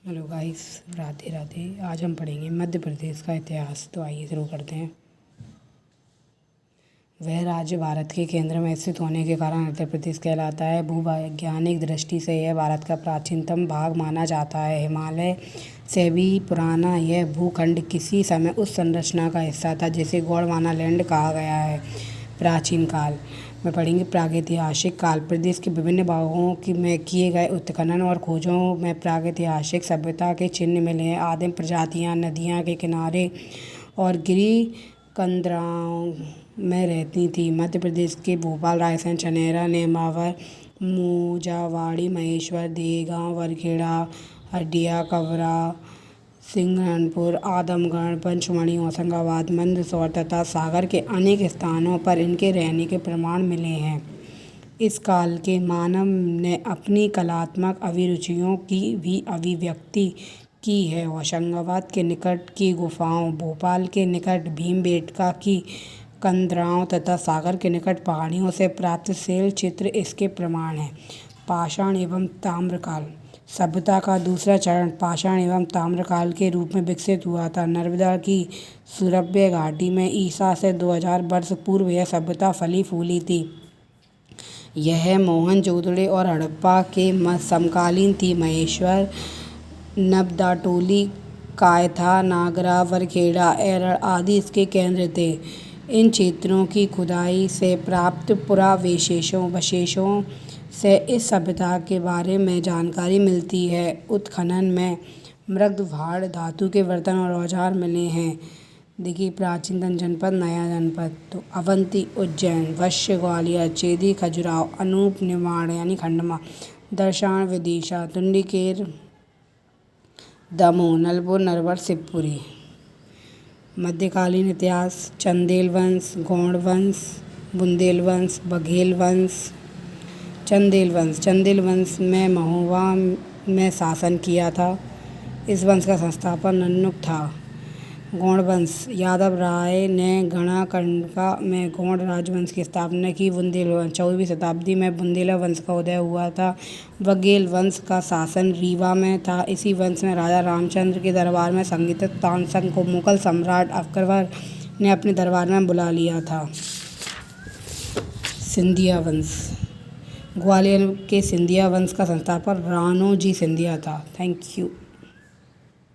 Hello guys, Radhe Radhe. आज हम पढ़ेंगे मध्य प्रदेश का इतिहास। तो आइए शुरू करते हैं। वह राज्य भारत के केंद्र में स्थित होने के कारण मध्य प्रदेश कहलाता है। भूवैज्ञानिक दृष्टि से यह भारत का प्राचीनतम भाग माना जाता है। हिमालय से भी पुराना यह भूखंड किसी समय उस संरचना का हिस्सा था जिसे गोंडवाना लैंड कहा गया है। प्राचीन काल में पढ़ेंगे। प्रागैतिहासिक काल प्रदेश के विभिन्न भागों में किए गए उत्खनन और खोजों में प्रागैतिहासिक सभ्यता के चिन्ह मिले हैं। आदिम प्रजातियां नदियों के किनारे और गिरी कंदराओं में रहती थीं। मध्य प्रदेश के भोपाल, रायसेन, चनेरा, नेमावर, मुजावाड़ी, महेश्वर, देगांव, वरखेड़ा, हंडिया, कबरा, सिंगरनपुर, आदमगढ़, पंचमढ़ी, होशंगाबाद, मंदसौर तथा सागर के अनेक स्थानों पर इनके रहने के प्रमाण मिले हैं। इस काल के मानव ने अपनी कलात्मक अभिरुचियों की भी अभिव्यक्ति की है। होशंगाबाद के निकट की गुफाओं, भोपाल के निकट भीमबेटका की कंदराओं तथा सागर के निकट पहाड़ियों से प्राप्त शैल चित्र इसके प्रमाण हैं। पाषाण एवं ताम्रकाल सभ्यता का दूसरा चरण पाषाण एवं ताम्रकाल के रूप में विकसित हुआ था। नर्मदा की सुरभ्य घाटी में ईसा से 2000 वर्ष पूर्व यह सभ्यता फली फूली थी। यह मोहनजोदड़ो और हड़प्पा के समकालीन थी। महेश्वर, नबदाटोली, कायथा, नागरा, वरखेड़ा, एरड़ आदि इसके केंद्र थे। इन क्षेत्रों की खुदाई से प्राप्त पुरावशेषों से इस सभ्यता के बारे में जानकारी मिलती है। उत्खनन में मृगभाड़ धातु के बर्तन और औजार मिले हैं। देखिए, प्राचीनतम जनपद, नया जनपद तो अवंती, उज्जैन, वश्य, ग्वालियर, चेदी, खजुराहो, अनूप, निमाड़ यानी खंडवा, दर्शान, विदिशा, टुंडिकेर, दमोह, नलपुर, नरवर, शिवपुरी। मध्यकालीन इतिहास। चंदेल वंश, गौड़ वंश, बुंदेल वंश, बघेल वंश। चंदेल वंश में महोबा में शासन किया था। इस वंश का संस्थापक नन्नुक था। गौड़ वंश, यादव राय ने गणाकर्णिका में गौड़ राजवंश की स्थापना की। बुंदेल वंश, 14वीं शताब्दी में बुंदेला वंश का उदय हुआ था। बघेल वंश का शासन रीवा में था। इसी वंश में राजा रामचंद्र के दरबार में संगीत तानसेन को मुगल सम्राट अकबर ने अपने दरबार में बुला लिया था। सिंधिया वंश, ग्वालियर के सिंधिया वंश का संस्थापक राणोजी सिंधिया था। Thank you.